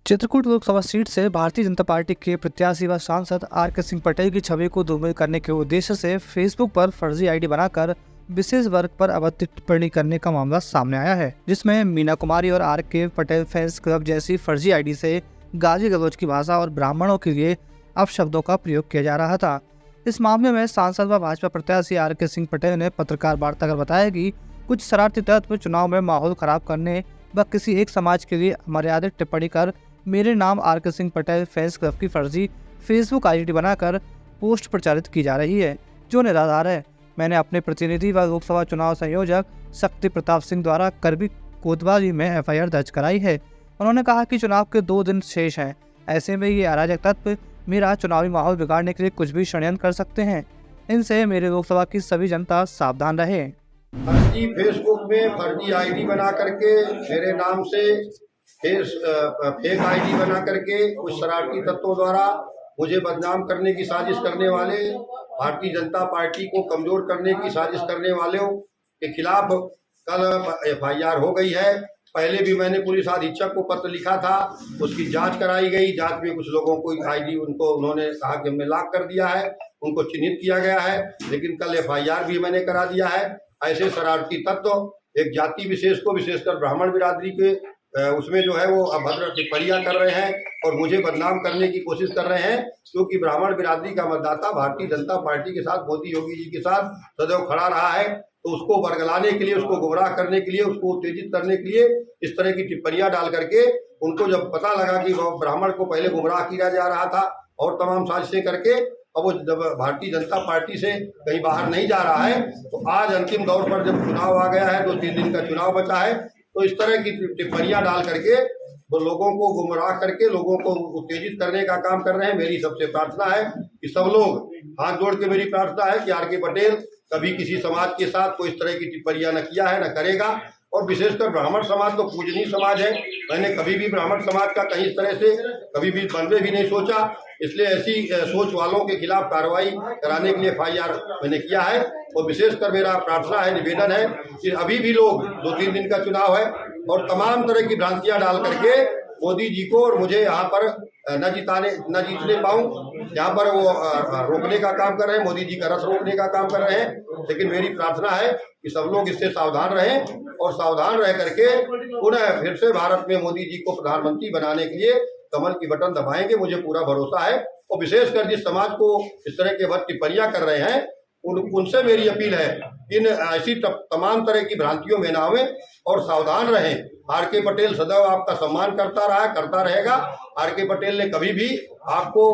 Chitrakoot Lok Sabha seat से Bharatiya Janata party के प्रत्याशी व सांसद आर.के. सिंह पटेल की छवि को धूमिल करने के उद्देश्य से फेसबुक पर फर्जी आईडी बनाकर विशेष वर्ग पर अभद्र टिप्पणी करने का मामला सामने आया है, जिसमें मीना कुमारी और आर.के. पटेल फैंस क्लब जैसी फर्जी आईडी से गाली गलौज की भाषा और ब्राह्मणों के लिए अपशब्दों का प्रयोग किया जा रहा था। इस मामले में सांसद व भाजपा प्रत्याशी आर.के. सिंह पटेल ने पत्रकार वार्ता कर बताया कि कुछ शरारती तत्व चुनाव में माहौल खराब करने व किसी एक समाज के लिए अमर्यादित टिप्पणी कर मेरे नाम आर.के. सिंह पटेल फैंस क्लब की फर्जी फेसबुक आईडी बनाकर पोस्ट प्रचारित की जा रही है, जो निराधार है। मैंने अपने प्रतिनिधि व लोकसभा चुनाव संयोजक शक्ति प्रताप सिंह द्वारा करबी कोतवाली में एफआईआर दर्ज कराई है। उन्होंने कहा कि चुनाव के 2 दिन शेष हैं, ऐसे में ये अराजक तत्व मेरा चुनावी माहौल बिगाड़ने के लिए कुछ भी षड्यंत्र कर सकते हैं। इनसे मेरे लोकसभा की सभी जनता सावधान रहे। फर्जी फेसबुक में फर्जी आईडी बना करके मेरे नाम से फेक आईडी बना करके कुछ शरारती तत्वों द्वारा मुझे बदनाम करने की साजिश करने वाले, भारतीय जनता पार्टी को कमजोर करने की साजिश करने वालों के खिलाफ कल एफआईआर हो गई है। पहले भी मैंने पुलिस अधीक्षक को पत्र लिखा था, उसकी जांच कराई गई। जांच में कुछ लोगों को आईडी उन्होंने कहा कि हमने लॉक कर दिया है, उनको चिन्हित किया गया है, लेकिन कल एफआईआर भी मैंने करा दिया है। ऐसे शरारती तत्व एक जाति विशेष को, विशेषकर ब्राह्मण बिरादरी के उसमें जो है वो अभद्र टिप्पणियां कर रहे हैं और मुझे बदनाम करने की कोशिश कर रहे हैं, क्योंकि ब्राह्मण बिरादरी का मतदाता भारतीय जनता पार्टी के साथ, मोदी योगी जी के साथ सदैव खड़ा रहा है। तो उसको बरगलाने के लिए, उसको गुमराह करने के लिए, उसको उत्तेजित करने के लिए इस तरह की टिप्पणियां डाल करके उनको जब पता लगा कि वह ब्राह्मण को पहले गुमराह किया जा रहा था और तमाम साजिशें करके अब वो जब भारतीय जनता पार्टी से कहीं बाहर नहीं जा रहा है, तो आज अंतिम दौर पर जब चुनाव आ गया है, 2-3 दिन का चुनाव बचा है, तो इस तरह की टिप्पणियां डाल करके वो लोगों को गुमराह करके लोगों को उत्तेजित करने का काम कर रहे हैं। मेरी सबसे प्रार्थना है कि सब लोग हाथ जोड़ के, मेरी प्रार्थना है कि आर.के. पटेल कभी किसी समाज के साथ कोई इस तरह की टिप्पणियां न किया है, न करेगा। और विशेषकर ब्राह्मण समाज तो पूजनीय समाज है, मैंने कभी भी ब्राह्मण समाज का कहीं इस तरह से कभी भी बनने भी नहीं सोचा। इसलिए ऐसी सोच वालों के खिलाफ कार्रवाई कराने के लिए एफआईआर मैंने किया है। और विशेषकर मेरा प्रार्थना है, निवेदन है कि अभी भी लोग, 2-3 दिन का चुनाव है और तमाम तरह की भ्रांतियां डाल करके मोदी जी को और मुझे यहाँ पर न जीतने पाऊं, यहाँ पर वो रोकने का काम कर रहे हैं, मोदी जी का रथ रोकने का काम कर रहे हैं। लेकिन मेरी प्रार्थना है कि सब लोग इससे सावधान रहें और सावधान रह करके पुनः फिर से भारत में मोदी जी को प्रधानमंत्री बनाने के लिए कमल की बटन दबाएंगे, मुझे पूरा भरोसा है। और विशेषकर जिस समाज को इस तरह के वक्त टिप्पणियां कर रहे हैं उनसे मेरी अपील है, इन ऐसी तमाम तरह की भ्रांतियों में ना आवे और सावधान रहें। आर.के. पटेल सदैव आपका सम्मान करता रहा, करता रहेगा। आर.के. पटेल ने कभी भी आपको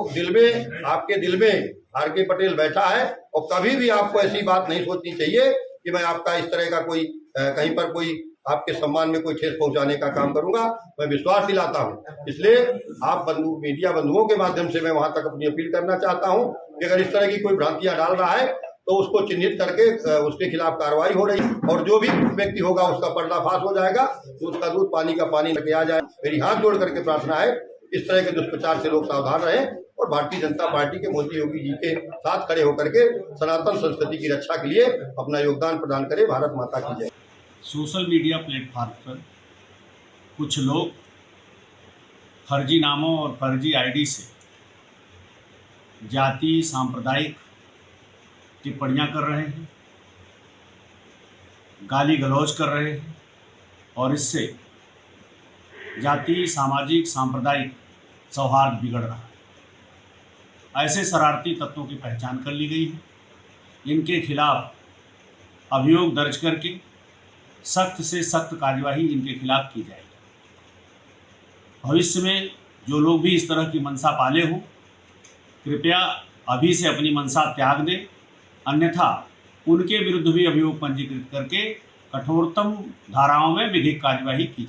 आपके दिल में आर.के. पटेल बैठा है और कभी भी आपको ऐसी बात नहीं सोचनी चाहिए कि मैं आपका इस तरह का कोई कहीं पर कोई आपके सम्मान में कोई ठेस पहुंचाने का काम करूंगा। मैं विश्वास दिलाता हूं। इसलिए आप मीडिया बंधुओं के माध्यम से मैं वहां तक अपनी अपील करना चाहता हूं कि अगर इस तरह की कोई भ्रांतियां डाल रहा है तो उसको चिन्हित करके उसके खिलाफ कार्रवाई हो रही और जो भी व्यक्ति होगा उसका पर्दाफाश हो जाएगा, दूध का दूध पानी का पानी लेके आ जाए। मेरी हाथ जोड़ करके प्रार्थना है, इस तरह के दुष्प्रचार से लोग सावधान रहें और भारतीय जनता पार्टी के मोदी योगी जी के साथ खड़े होकर के सनातन संस्कृति की रक्षा के लिए अपना योगदान प्रदान करें। भारत माता की जय। सोशल मीडिया प्लेटफॉर्म पर कुछ लोग फर्जी नामों और फर्जी आईडी से जाति सांप्रदायिक टिप्पणियां कर रहे हैं, गाली गलौज कर रहे हैं और इससे जाति, सामाजिक, सांप्रदायिक सौहार्द बिगड़ रहा है। ऐसे शरारती तत्वों की पहचान कर ली गई है। इनके खिलाफ अभियोग दर्ज करके सख्त से सख्त कार्यवाही इनके खिलाफ की जाएगी। भविष्य में जो लोग भी इस तरह की मंशा पाले हों, कृपया अभी से अपनी मंशा त्याग दें, अन्यथा उनके विरुद्ध भी अभियोग पंजीकृत करके कठोरतम धाराओं में विधिक कार्यवाही की जाए।